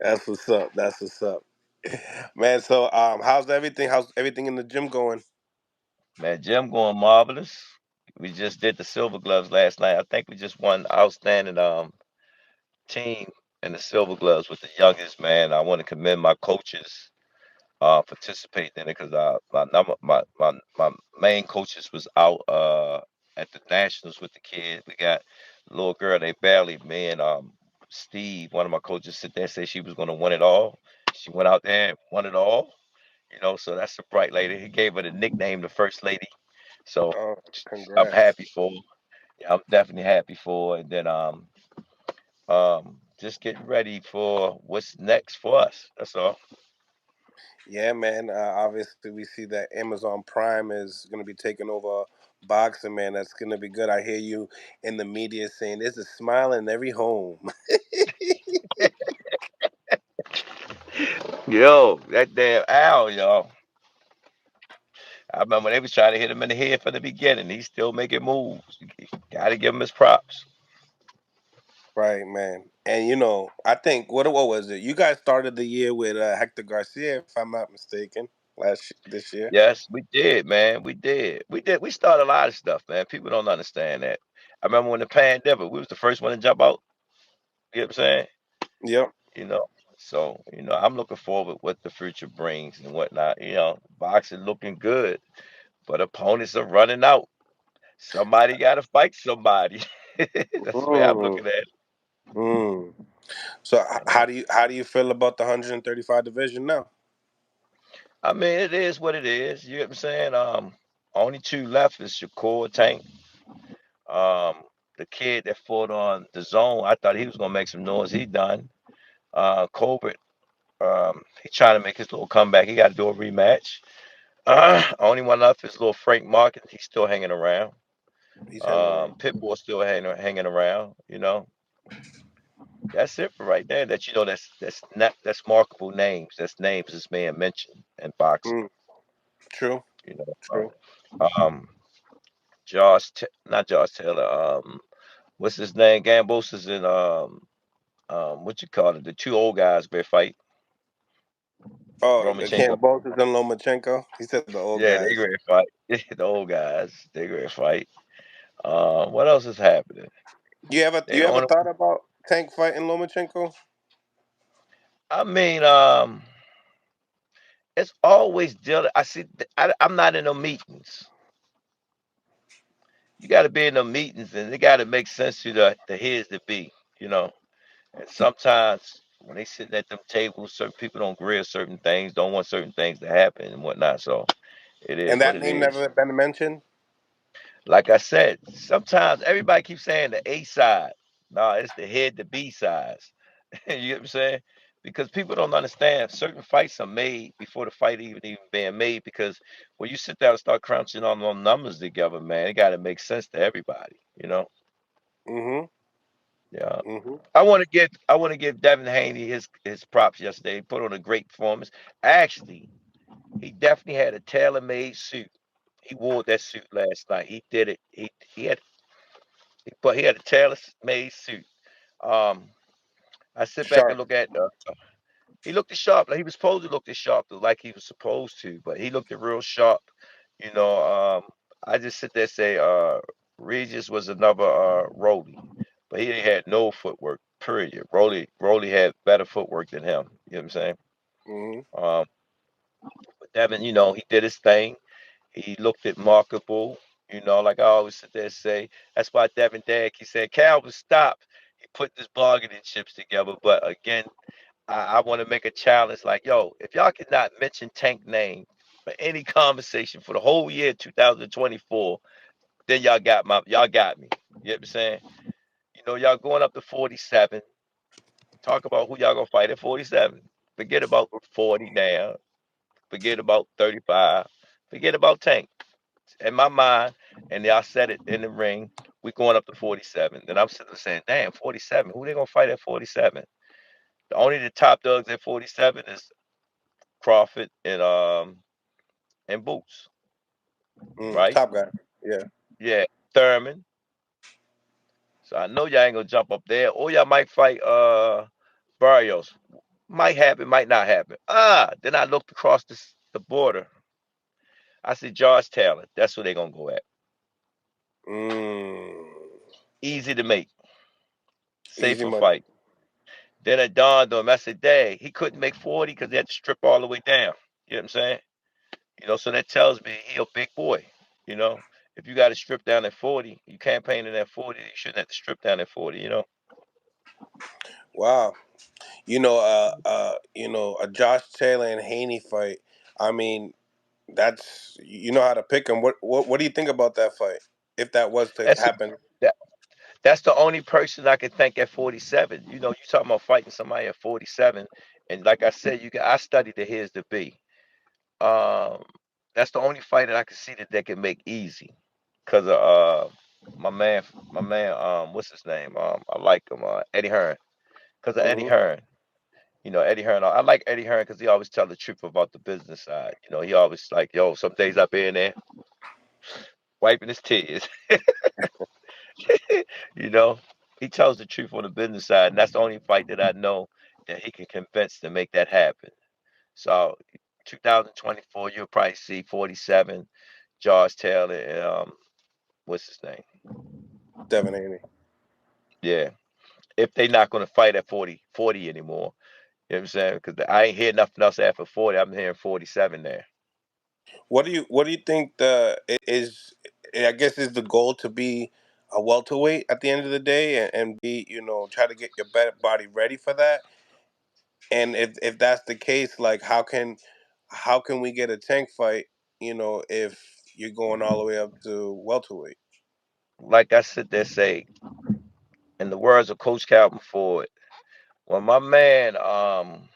That's what's up. That's what's up, man. So, how's everything? How's everything in the gym going? Man, Jim going marvelous. We just did the Silver Gloves last night. I think we just won outstanding team in the Silver Gloves with the youngest man. I want to commend my coaches participating in it because my main coaches was out at the nationals with the kids. We got a little girl they barely me and Steve, one of my coaches, sit there and say she was going to win it all. She went out there and won it all. So that's a bright lady. He gave her the nickname, the First Lady. So Oh, I'm congrats. happy for her. Yeah, I'm definitely happy for her. And then just getting ready for what's next for us. That's all. Yeah, man. Obviously, we see that Amazon Prime is going to be taking over boxing, man. That's going to be good. I hear you in the media saying there's a smile in every home. Yo, that damn Al, yo. I remember they was trying to hit him in the head from the beginning. He's still making moves. Gotta give him his props. Right, man. And I think what was it? You guys started the year with Hector Garcia, if I'm not mistaken, this year. Yes, we did, man. We did. We did. We started a lot of stuff, man. People don't understand that. I remember when the pandemic, we was the first one to jump out. You know what I'm saying? Yep. You know. So, I'm looking forward what the future brings and whatnot. Boxing looking good, but opponents are running out. Somebody gotta fight somebody. That's the way I'm Mm, looking at it. mm. So You know. how do you feel about the 135 division now? I mean, it is what it is. You know what I'm saying? Only two left is Shakur Tank. Um, the kid that fought on the zone, I thought he was gonna make some noise. He done. Colbert, he trying to make his little comeback. He got to do a rematch. Only one left is little Frank Market. He's still hanging around. He's hanging around. Pitbull still hanging around. That's it for right there. That's markable names. That's names this man mentioned in boxing. Mm, true. You know, True. Not Josh Taylor. What's his name? Gambos is in what you call it? The two old guys they fight. Oh, the Romachenko. Campbell and Lomachenko. He said the old Yeah, they guys. great fight. The old guys, they great fight. What else is happening? You ever They you ever on. thought about Tank fighting Lomachenko? I mean, it's always dealing. I see. I'm not in no meetings. You got to be in the meetings, and it got to make sense to the heads to be. You know, and sometimes when they sit at them tables, certain people don't agree with certain things, don't want certain things to happen and whatnot. So it And is what that it name is. never been mentioned. Like I said, sometimes everybody keeps saying the A side. No, it's the head to B sides. You get what I'm saying? Because people don't understand certain fights are made before the fight even being made. Because when you sit down and start crunching on them numbers together, man, it got to make sense to everybody. Mm-hmm. Yeah. Mm-hmm. I want to give Devin Haney his props yesterday. He put on a great performance. Actually, he definitely had a tailor-made suit. He wore that suit last night. He did it. He had a tailor-made suit. Um, I sit back and Sharp. look at. He looked as sharp. Like he was supposed to look as sharp, like he was supposed to, but he looked real sharp. You know. I just sit there and say, Regis was another Rolly, but he ain't had no footwork. Period. Rolly had better footwork than him. You know what I'm saying? Mm-hmm. Um, but Devin, he did his thing. He looked at markable. Like I always sit there and say, that's why Devin Dag, he said, Calvin, stop. He put this bargaining chips together. But again, I want to make a challenge like, yo, if y'all cannot mention Tank name for any conversation for the whole year 2024, then y'all got me. You know what I'm saying? Y'all going up to 47. Talk about who y'all gonna fight at 47. Forget about 40 now. Forget about 35. Forget about Tank. In my mind, and y'all said it in the ring, we going up to 47. Then I'm sitting there saying, damn, 47. Who they gonna fight at 47? The top dogs at 47 is Crawford and Boots, right? Top guy. Yeah. Yeah, Thurman. So I know y'all ain't gonna jump up there, or y'all might fight Barrios. Might happen, might not happen. Then I looked across the border. I said, Josh Taylor. That's where they're gonna go at. Mm. Easy to make, Easy safer money. fight. Then it dawned on him. I said, Dang, he couldn't make 40 because he had to strip all the way down. You know what I'm saying? So that tells me he a big boy. You know, if you got to strip down at 40, you campaigning at 40, you shouldn't have to strip down at 40. Wow. A Josh Taylor and Haney fight. I mean, that's you know how to pick them. What do you think about that fight? If that was to That's happen, that, that's the only person I can think at 47. You talking about fighting somebody at 47, and like I said, I studied the here's the B. Um, that's the only fight that I can see that they can make easy, cause of my man, what's his name? I like him, Eddie Hearn, cause of Eddie hmm Hearn. Eddie Hearn. I like Eddie Hearn because he always tell the truth about the business side. He always like, yo, some days I be in there wiping his tears. you know, he tells the truth on the business side, and that's the only fight that I know that he can convince to make that happen. So, 2024, you'll probably see 47, Josh Taylor, and what's his name? Devin Haney. Yeah, if they're not going to fight at 40 anymore. You know what I'm saying? Because I ain't hear nothing else after 40. I'm hearing 47 there. What do you think is? I guess is the goal to be a welterweight at the end of the day, and be try to get your body ready for that. And if that's the case, like how can we get a tank fight? If you're going all the way up to welterweight. Like I said, they say, in the words of Coach Calvin Ford, when my man, um,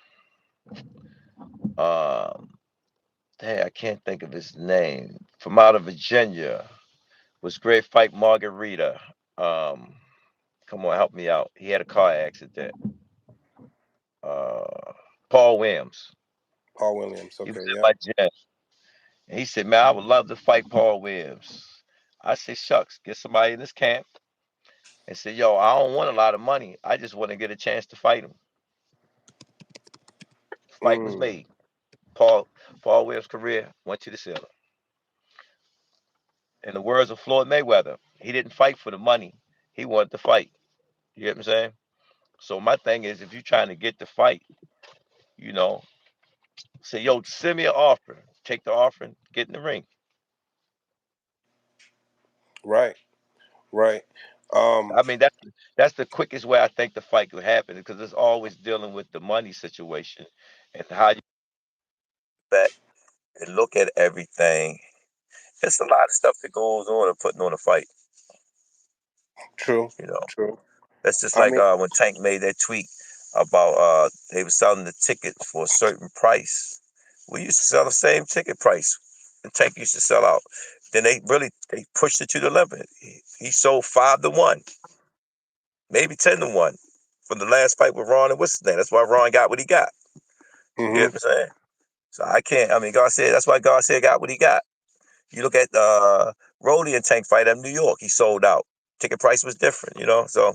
hey, I can't think of his name, from out of Virginia, was great fight Margarita. Um, Come on, help me out. He had a car accident. Uh, Paul Williams. Paul Williams. He was Okay, in yeah. my gym. And he said, Man, I would love to fight Paul Williams. I said, Shucks, get somebody in this camp and say, Yo, I don't want a lot of money. I just want to get a chance to fight him. Fight was Mm, made. Paul Williams' career went to the ceiling. In the words of Floyd Mayweather, he didn't fight for the money. He wanted to fight. You get what I'm saying? So my thing is, if you're trying to get the fight, you know, say, yo, send me an offer. Take the offer and get in the ring. right, right. Um, I mean, that's the quickest way I think the fight could happen because it's always dealing with the money situation and how you back and look at everything. It's a lot of stuff that goes on in putting on a fight. true, You know, true. that's just I like mean, when Tank made that tweet about they were selling the tickets for a certain price. We used to sell the same ticket price. The Tank used to sell out. Then they pushed it to the limit. He sold 5-1, maybe 10-1 from the last fight with Ron and what's his name. That's why Ron got what he got. You hmm get what I'm saying? So I can't. I mean, God said that's why God said got what he got. You look at Rolly and Tank fight in New York. He sold out. Ticket price was different. So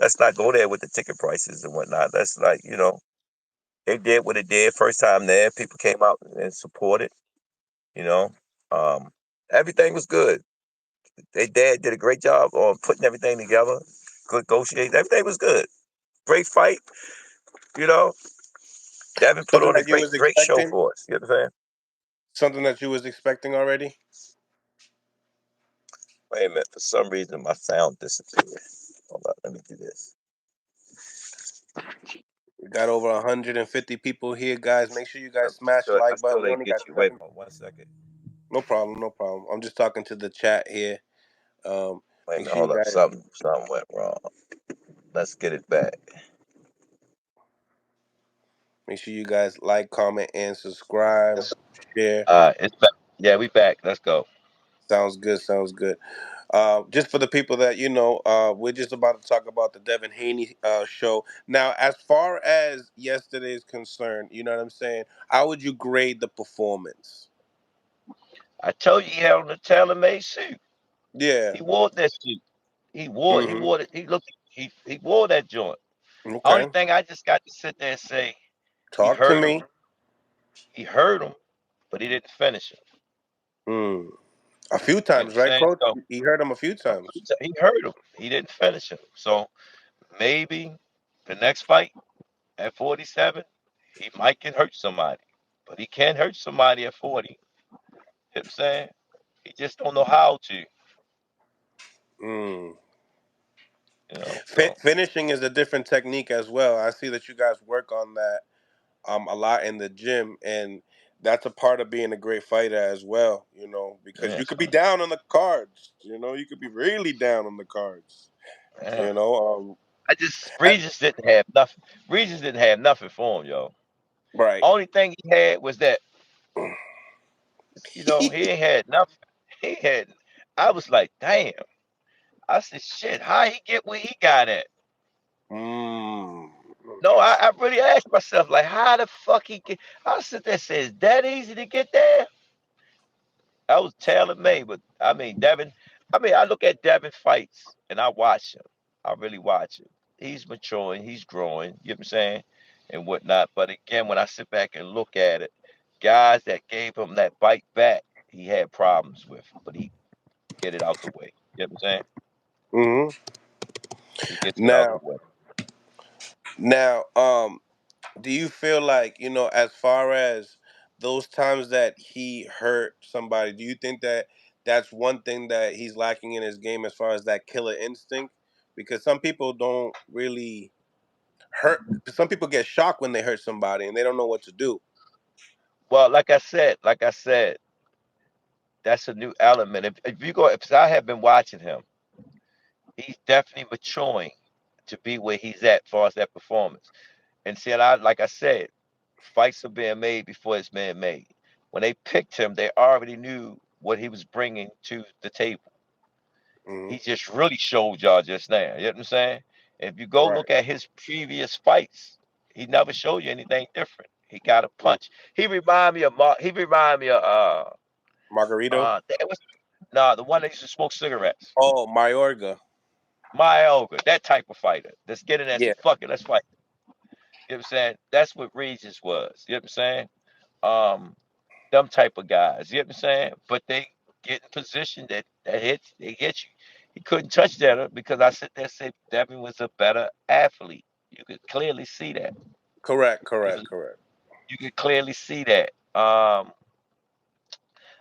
let's not go there with the ticket prices and whatnot. That's like they did what it did first time there. People came out and supported. You know, um, everything was good. They dad did a great job on putting everything together. Good negotiating. Everything was good. Great fight. You know, Devin put something on a that you great was great show expecting, for us. You know what I'm saying? something that you was expecting already. Wait a minute. For some reason, my sound disappeared. Hold on. Let me do this. We got over 150 people here, guys. Make sure you guys smash the I like button. still We ain't only got get you. Wait 7. 1 second. No problem, no problem. I'm just talking to the chat here. Um, Wait a make minute. sure you Hold up. guys, Something went wrong. Let's get it back. like, comment, and subscribe. Share. It's back. Yeah, we back. Let's go. Sounds good. Sounds good. Just for the people that we're just about to talk about the Devin Haney show. Now, as far as yesterday's concerned, you know what I'm saying. How would you grade the performance? I told you he had on a tailor-made suit. Yeah. He wore that suit. He Mm-hmm. wore it. He wore that joint. Only Okay. thing I just got to sit there and say, He Talk to hurt him. me. He hurt him, but he didn't finish him. Mm. A few You know what I'm times, right, saying? coach? So He hurt him a few times. he hurt him. He didn't finish him. So maybe the next fight at 47, he might can hurt somebody. But he can hurt somebody at 40. You know what I'm saying? He just don't know how to, Mm. So Finishing is a different technique as well. I see that you guys work on that a lot in the gym, and that's a part of being a great fighter as well. Because yeah, you could be down on the cards. You could be really down on the cards. yeah. You know, I just I- Regis didn't have nothing. Regis didn't have nothing for him, yo. right. Only thing he had was that, he ain't had nothing. He had I was like, damn. I said, shit, how he get where he got at? Mm. No, I really asked myself, like, how the fuck he get? I sit there and said, is that easy to get there? I was tailor made, but I mean, Devin, I look at Devin fights and I watch him. I really watch him. He's maturing, he's growing, you know what I'm saying, and whatnot. But again, when I sit back and look at it, guys that gave him that bite back, he had problems with, but he get it out the way. You know what I'm saying? Hmm. He gets it out the Now, way. now, do you feel like as far as those times that he hurt somebody, do you think that that's one thing that he's lacking in his game as far as that killer instinct? Because some people don't really hurt. Some people get shocked when they hurt somebody and they don't know what to do. Well, like I said, that's a new element. If you go, if I have been watching him, he's definitely maturing to be where he's at, as far as that performance. And see, and like I said, fights are being made before it's being made. When they picked him, they already knew what he was bringing to the table. Hmm. He just really showed y'all just now. You know what I'm saying? If you go Right. look at his previous fights, he never showed you anything different. He got a Mm. punch. He remind me of Margarito. that was nah, the one that used to smoke cigarettes. Oh, Mayorga. Myoga, that type of fighter. That's getting there and say, Yeah. fuck it, let's fight. You know what I'm saying? That's what Regis was. You know what I'm saying? Um, them type of guys. You know what I'm saying? But they get in position that hits, they hit you. He couldn't touch that because I sit there and say Devin was a better athlete. You could clearly see that. Correct. He Correct. was. Correct. You could clearly see that.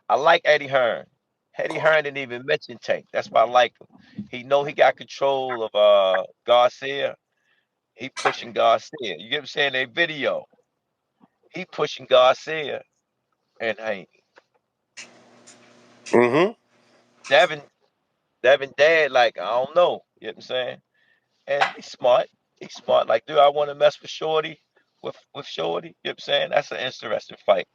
I like Eddie Hearn. Eddie Hearn didn't even mention Tank. That's why I like him. He know he got control of Garcia. He pushing Garcia. You get what I'm saying? They video. He pushing Garcia and Haney. Hmm. Devin, Devin dad, like, I don't know. You know what I'm saying? And he's smart. He's smart. Like, do I want to mess with Shorty? With Shorty? You know what I'm saying? That's an interesting fight.